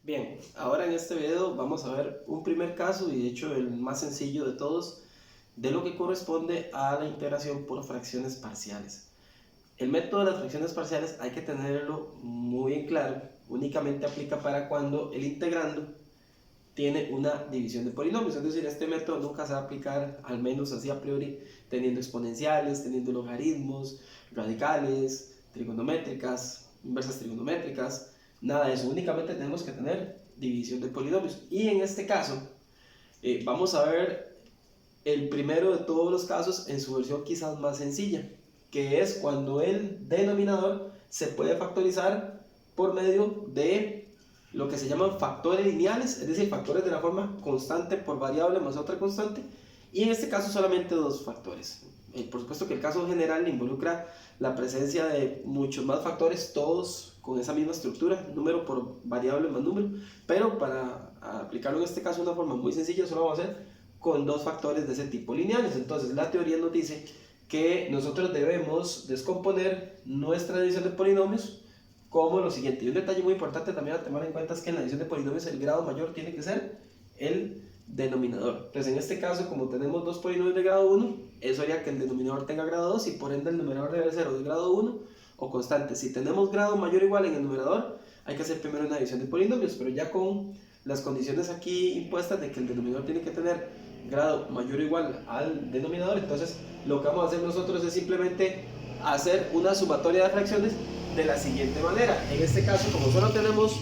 Bien, ahora en este video vamos a ver un primer caso y de hecho el más sencillo de todos de lo que corresponde a la integración por fracciones parciales. El método de las fracciones parciales hay que tenerlo muy en claro, únicamente aplica para cuando el integrando tiene una división de polinomios, es decir, este método nunca se va a aplicar, al menos así a priori, teniendo exponenciales, teniendo logaritmos, radicales, trigonométricas, inversas trigonométricas, nada de eso, únicamente tenemos que tener división de polinomios. Y en este caso, vamos a ver el primero de todos los casos en su versión quizás más sencilla, que es cuando el denominador se puede factorizar por medio de lo que se llaman factores lineales, es decir, factores de la forma constante por variable más otra constante, y en este caso solamente dos factores. Por supuesto que el caso general involucra la presencia de muchos más factores, todos con esa misma estructura, número por variable más número, pero para aplicarlo en este caso de una forma muy sencilla, solo vamos a hacer con dos factores de ese tipo lineales. Entonces la teoría nos dice que nosotros debemos descomponer nuestra división de polinomios como lo siguiente. Y un detalle muy importante también a tomar en cuenta es que en la división de polinomios el grado mayor tiene que ser el denominador. Entonces en este caso, como tenemos dos polinomios de grado 1, eso haría que el denominador tenga grado 2 y por ende el numerador debe ser o de grado 1 o constante. Si tenemos grado mayor o igual en el numerador, hay que hacer primero una división de polinomios, pero ya con las condiciones aquí impuestas de que el denominador tiene que tener grado mayor o igual al denominador, entonces lo que vamos a hacer nosotros es simplemente hacer una sumatoria de fracciones de la siguiente manera. En este caso, como solo tenemos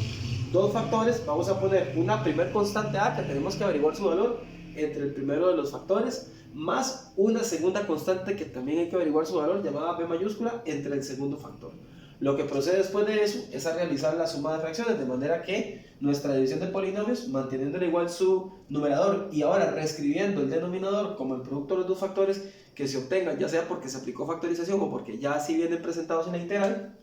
dos factores, vamos a poner una primer constante a que tenemos que averiguar su valor entre el primero de los factores, más una segunda constante que también hay que averiguar su valor, llamada b mayúscula, entre el segundo factor. Lo que procede después de eso es a realizar la suma de fracciones, de manera que nuestra división de polinomios, manteniendo igual su numerador y ahora reescribiendo el denominador como el producto de los dos factores que se obtengan, ya sea porque se aplicó factorización o porque ya así vienen presentados en la integral,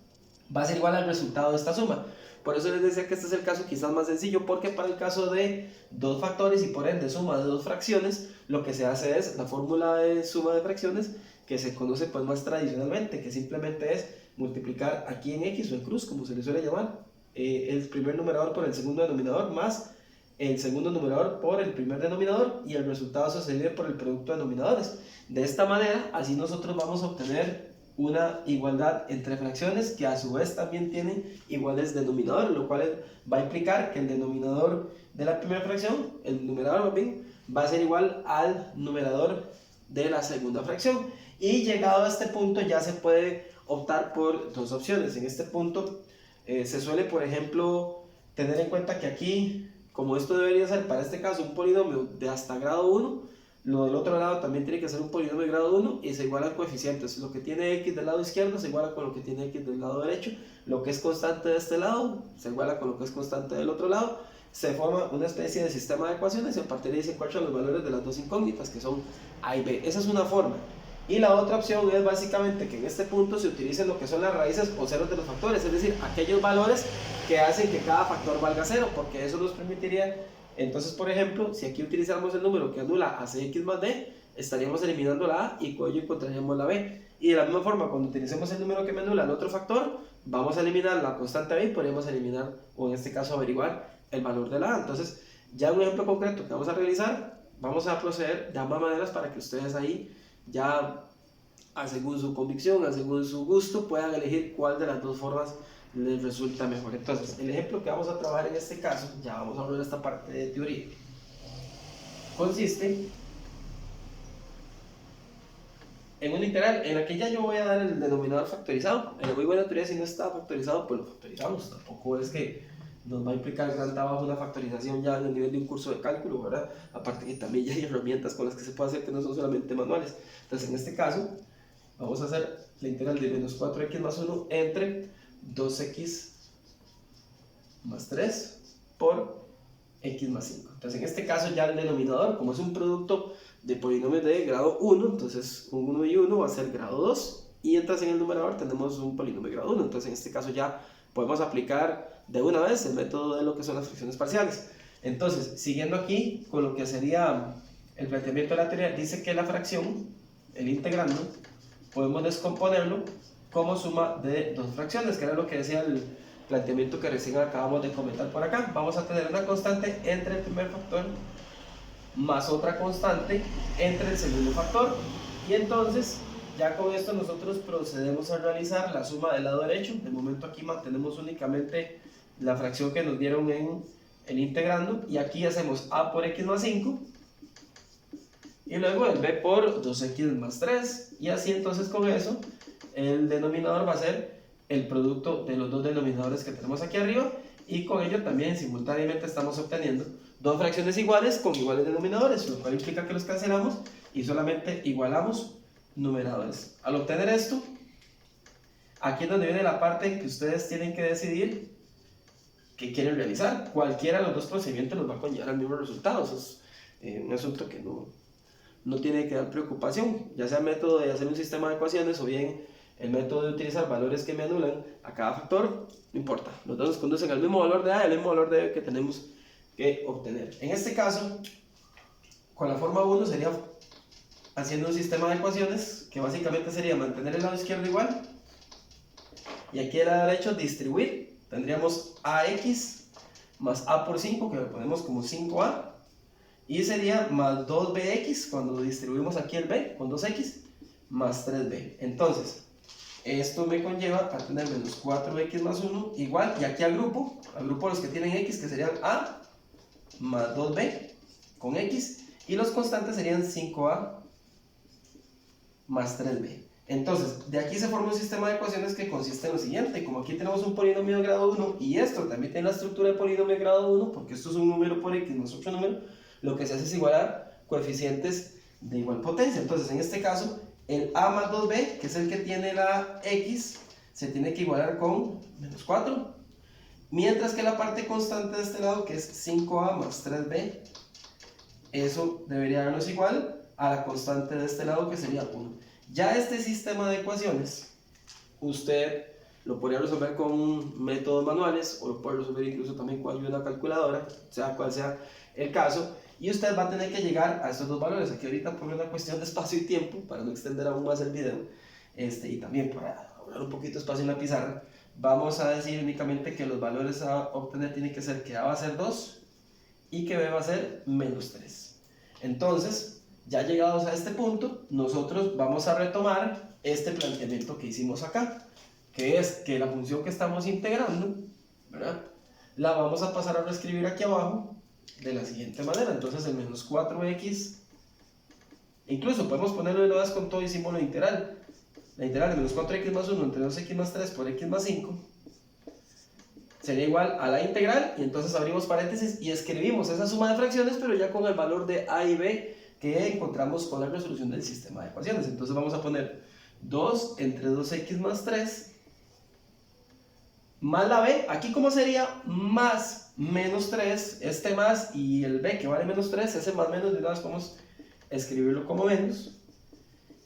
va a ser igual al resultado de esta suma. Por eso les decía que este es el caso quizás más sencillo, porque para el caso de dos factores y por ende suma de dos fracciones, lo que se hace es la fórmula de suma de fracciones que se conoce pues más tradicionalmente, que simplemente es multiplicar aquí en x o en cruz, como se le suele llamar, el primer numerador por el segundo denominador más el segundo numerador por el primer denominador y el resultado se divide por el producto de denominadores. De esta manera, así nosotros vamos a obtener una igualdad entre fracciones que a su vez también tienen iguales denominadores, lo cual va a implicar que el denominador de la primera fracción, el numerador más bien, va a ser igual al numerador de la segunda fracción. Y llegado a este punto ya se puede optar por dos opciones. En este punto se suele, por ejemplo, tener en cuenta que aquí, como esto debería ser para este caso un polinomio de hasta grado 1, lo del otro lado también tiene que ser un polinomio de grado 1 y se iguala al coeficiente. Entonces, lo que tiene x del lado izquierdo se iguala con lo que tiene x del lado derecho. Lo que es constante de este lado se iguala con lo que es constante del otro lado. Se forma una especie de sistema de ecuaciones y a partir de ahí se encuentran los valores de las dos incógnitas que son a y b. Esa es una forma. Y la otra opción es básicamente que en este punto se utilicen lo que son las raíces o ceros de los factores, es decir, aquellos valores que hacen que cada factor valga cero, porque eso nos permitiría, entonces por ejemplo, si aquí utilizamos el número que anula a cx más d, estaríamos eliminando la a y con ello encontraríamos la b. Y de la misma forma, cuando utilicemos el número que me anula el otro factor, vamos a eliminar la constante b y podríamos eliminar, o en este caso averiguar, el valor de la a. Entonces, ya un ejemplo concreto que vamos a realizar, vamos a proceder de ambas maneras para que ustedes ahí ya según su convicción, según su gusto, puedan elegir cuál de las dos formas les resulta mejor. Entonces, el ejemplo que vamos a trabajar en este caso, ya vamos a ver esta parte de teoría, consiste en una integral en la que ya yo voy a dar el denominador factorizado. En la muy buena teoría, si no está factorizado, pues lo factorizamos. Tampoco es que nos va a implicar gran trabajo una factorización ya en el nivel de un curso de cálculo, ¿verdad? Aparte que también ya hay herramientas con las que se puede hacer que no son solamente manuales. Entonces, en este caso, vamos a hacer la integral de menos 4x más 1 entre 2x más 3 por x más 5. Entonces, en este caso ya el denominador, como es un producto de polinomios de grado 1, entonces un 1 y 1 va a ser grado 2. Y entonces en el numerador tenemos un polinomio de grado 1. Entonces, en este caso ya podemos aplicar de una vez el método de lo que son las fracciones parciales. Entonces, siguiendo aquí con lo que sería el planteamiento de la teoría, dice que la fracción, el integrando, podemos descomponerlo como suma de dos fracciones, que era lo que decía planteamiento que recién acabamos de comentar por acá. Vamos a tener una constante entre el primer factor más otra constante entre el segundo factor, y entonces ya con esto nosotros procedemos a realizar la suma del lado derecho. De momento aquí mantenemos únicamente la fracción que nos dieron en el integrando, y aquí hacemos a por x más 5 y luego el b por 2x más 3, y así entonces con eso el denominador va a ser el producto de los dos denominadores que tenemos aquí arriba, y con ello también simultáneamente estamos obteniendo dos fracciones iguales con iguales denominadores, lo cual implica que los cancelamos y solamente igualamos numeradores. Al obtener esto, aquí es donde viene la parte que ustedes tienen que decidir qué quieren realizar. Cualquiera de los dos procedimientos los va a conllevar al mismo resultado. Eso es un asunto que no tiene que dar preocupación, ya sea el método de hacer un sistema de ecuaciones o bien el método de utilizar valores que me anulan a cada factor. No importa, los dos nos conducen al mismo valor de A y al mismo valor de B que tenemos que obtener. En este caso, con la forma 1 sería haciendo un sistema de ecuaciones que básicamente sería mantener el lado izquierdo igual, y aquí el lado derecho distribuir. Tendríamos ax más a por 5, que lo ponemos como 5a, y sería más 2bx cuando distribuimos aquí el b con 2x más 3b. Entonces esto me conlleva a tener menos 4x más 1 igual, y aquí al grupo los que tienen x, que serían a más 2b con x, y los constantes serían 5a más 3b. Entonces, de aquí se forma un sistema de ecuaciones que consiste en lo siguiente. Como aquí tenemos un polinomio de grado 1, y esto también tiene la estructura de polinomio de grado 1, porque esto es un número por x más otro número, lo que se hace es igualar coeficientes de igual potencia. Entonces, en este caso, el a más 2b, que es el que tiene la x, se tiene que igualar con menos 4, mientras que la parte constante de este lado, que es 5a más 3b, eso debería darnos igual a la constante de este lado, que sería 1. Ya este sistema de ecuaciones, usted lo podría resolver con métodos manuales, o lo puede resolver incluso también con ayuda de una calculadora, sea cual sea el caso, y usted va a tener que llegar a estos dos valores. Aquí ahorita por una cuestión de espacio y tiempo, para no extender aún más el video, y también para ahorrar un poquito de espacio en la pizarra, vamos a decir únicamente que los valores a obtener tienen que ser que a va a ser 2 y que b va a ser menos 3. Entonces, ya llegados a este punto, nosotros vamos a retomar este planteamiento que hicimos acá, que es que la función que estamos integrando, ¿verdad?, la vamos a pasar a reescribir aquí abajo de la siguiente manera. Entonces el menos 4x, incluso podemos ponerlo de nuevas con todo y símbolo integral. La integral de menos 4x más 1 entre 2x más 3 por x más 5 sería igual a la integral, y entonces abrimos paréntesis y escribimos esa suma de fracciones, pero ya con el valor de a y b que encontramos con la resolución del sistema de ecuaciones. Entonces vamos a poner 2 entre 2x más 3 más la b, aquí como sería más menos 3, este más y el b que vale menos 3, ese más menos de una vez podemos escribirlo como menos,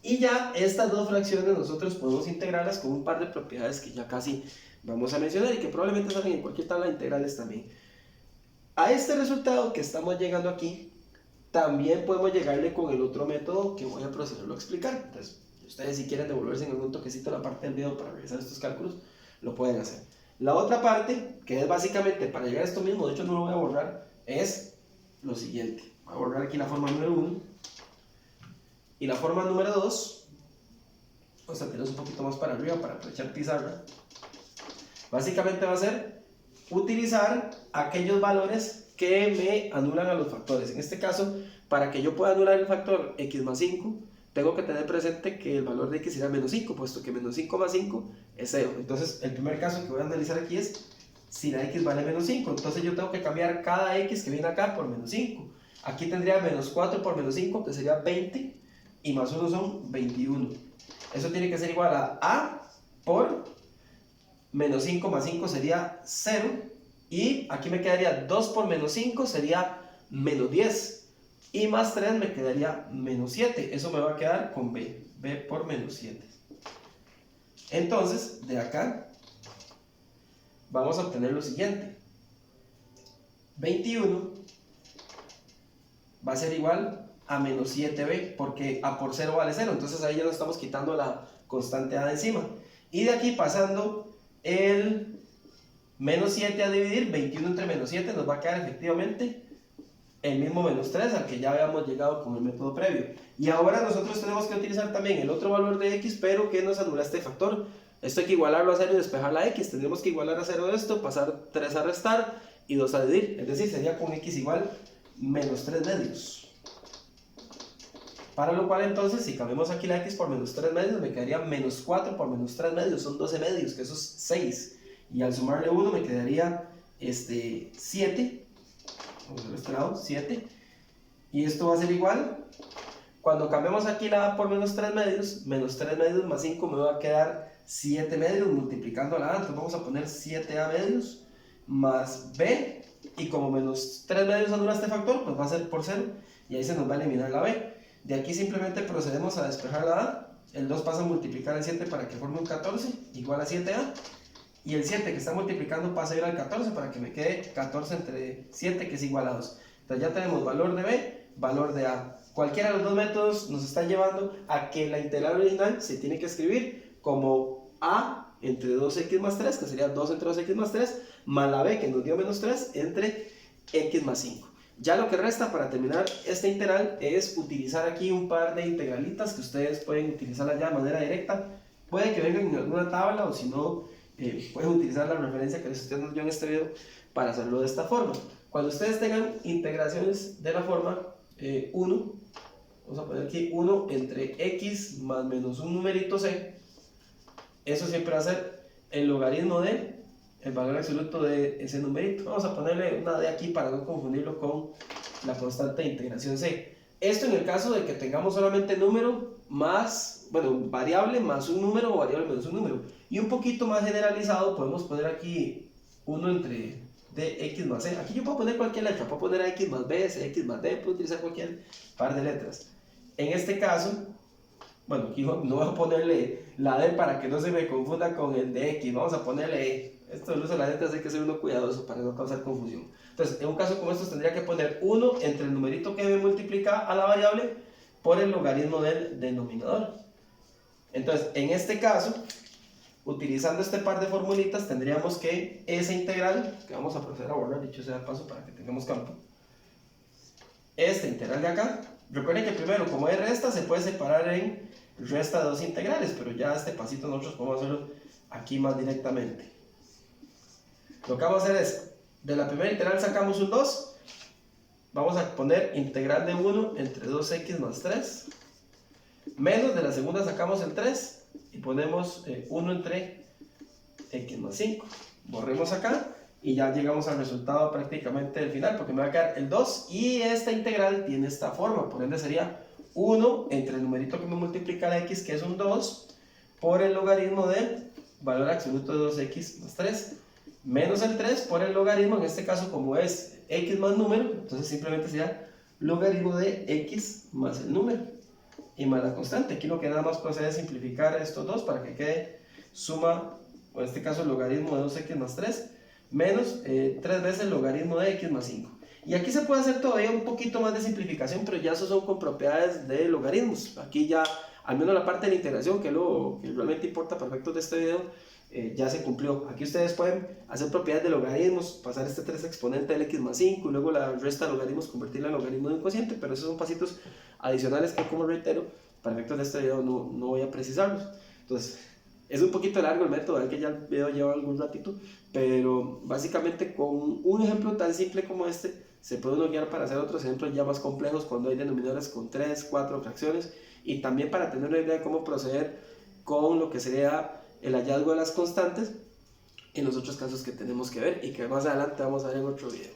y ya estas dos fracciones nosotros podemos integrarlas con un par de propiedades que ya casi vamos a mencionar y que probablemente salen en cualquier tabla de integrales también. A este resultado que estamos llegando aquí, también podemos llegarle con el otro método que voy a procederlo a explicar. Entonces, ustedes si quieren devolverse en algún toquecito a la parte del video para realizar estos cálculos, lo pueden hacer. La otra parte, que es básicamente para llegar a esto mismo, de hecho no lo voy a borrar, es lo siguiente. Voy a borrar aquí la forma número 1 y la forma número 2. Vamos a tirarnos un poquito más para arriba para aprovechar pizarra. Básicamente va a ser utilizar aquellos valores que me anulan a los factores. En este caso, para que yo pueda anular el factor x más 5, tengo que tener presente que el valor de x será menos 5, puesto que menos 5 más 5 es 0. Entonces, el primer caso que voy a analizar aquí es si la x vale menos 5. Entonces, yo tengo que cambiar cada x que viene acá por menos 5. Aquí tendría menos 4 por menos 5, que sería 20, y más 1 son 21. Eso tiene que ser igual a por menos 5 más 5 sería 0, y aquí me quedaría 2 por menos 5 sería menos 10, y más 3 me quedaría menos 7. Eso me va a quedar con b por menos 7. Entonces, de acá vamos a obtener lo siguiente: 21 va a ser igual a menos 7b, porque a por 0 vale 0, entonces ahí ya nos estamos quitando la constante a de encima. Y de aquí pasando el Menos 7 a dividir, 21 entre menos 7 nos va a quedar efectivamente el mismo menos 3 al que ya habíamos llegado con el método previo. Y ahora nosotros tenemos que utilizar también el otro valor de x, pero que nos anula este factor. Esto hay que igualarlo a 0 y despejar la x. Tendremos que igualar a 0 esto, pasar 3 a restar y 2 a dividir. Es decir, sería con x igual menos 3 medios. Para lo cual entonces, si cambiamos aquí la x por menos 3 medios, me quedaría menos 4 por menos 3 medios, son 12 medios, que eso es 6. Y al sumarle 1 me quedaría 7. Vamos a ver este lado, 7. Y esto va a ser igual. Cuando cambiemos aquí la a por menos 3 medios más 5 me va a quedar 7 medios multiplicando la a. Entonces vamos a poner 7a medios más b. Y como menos 3 medios anula este factor, pues va a ser por 0. Y ahí se nos va a eliminar la b. De aquí simplemente procedemos a despejar la a. El 2 pasa a multiplicar el 7 para que forme un 14, igual a 7a. Y el 7 que está multiplicando pasa a ir al 14 para que me quede 14 entre 7, que es igual a 2. Entonces ya tenemos valor de b, valor de a. Cualquiera de los dos métodos nos está llevando a que la integral original se tiene que escribir como a entre 2x más 3, que sería 2 entre 2x más 3, más la b, que nos dio menos 3, entre x más 5. Ya lo que resta para terminar esta integral es utilizar aquí un par de integralitas que ustedes pueden utilizarlas ya de manera directa. Puede que vengan en alguna tabla o si no, pueden utilizar la referencia que les estoy dando yo en este video para hacerlo de esta forma. Cuando ustedes tengan integraciones de la forma 1, vamos a poner aquí 1 entre x más menos un numerito c, eso siempre va a ser el logaritmo de el valor absoluto de ese numerito. Vamos a ponerle una d aquí para no confundirlo con la constante de integración c. Esto en el caso de que tengamos solamente número más, bueno, variable más un número o variable menos un número. Y un poquito más generalizado podemos poner aquí 1 entre dx más c. Aquí yo puedo poner cualquier letra, puedo poner x más b, cx más d, puedo utilizar cualquier par de letras. En este caso, bueno, aquí no voy a ponerle la d para que no se me confunda con el de x, vamos a ponerle e. Esto del uso de las letras hay que ser uno cuidadoso para no causar confusión. Entonces, en un caso como estos tendría que poner 1 entre el numerito que me multiplica a la variable por el logaritmo del denominador. Entonces, en este caso, utilizando este par de formulitas, tendríamos que esa integral, que vamos a proceder a borrar, dicho sea de paso para que tengamos campo, esta integral de acá, recuerden que primero, como es resta, se puede separar en resta de dos integrales, pero ya este pasito nosotros podemos hacerlo aquí más directamente. Lo que vamos a hacer es, de la primera integral sacamos un 2, vamos a poner integral de 1 entre 2x más 3, menos de la segunda sacamos el 3 y ponemos 1 entre x más 5. Borremos acá y ya llegamos al resultado prácticamente del final, porque me va a quedar el 2 y esta integral tiene esta forma, por ende sería 1 entre el numerito que me multiplica la x, que es un 2, por el logaritmo del valor absoluto de 2x más 3, menos el 3 por el logaritmo, en este caso como es x más número, entonces simplemente sería logaritmo de x más el número y más la constante. Aquí lo que nada más procede es simplificar estos dos para que quede suma, o en este caso logaritmo de 2x más 3, menos 3 veces el logaritmo de x más 5. Y aquí se puede hacer todavía un poquito más de simplificación, pero ya eso son con propiedades de logaritmos. Aquí ya, al menos la parte de la integración, que es lo que realmente importa para efectos de este video, ya se cumplió. Aquí ustedes pueden hacer propiedades de logaritmos, pasar este 3 exponente del x más 5 y luego la resta de logaritmos convertirla en logaritmo de un cociente, pero esos son pasitos adicionales que, como reitero, para efectos de este video no voy a precisarlos. Entonces, es un poquito largo el método, que ya el video lleva algún ratito, pero básicamente con un ejemplo tan simple como este se puede uno guiar para hacer otros ejemplos ya más complejos cuando hay denominadores con 3, 4 fracciones, y también para tener una idea de cómo proceder con lo que sería el hallazgo de las constantes en los otros casos que tenemos que ver y que más adelante vamos a ver en otro video.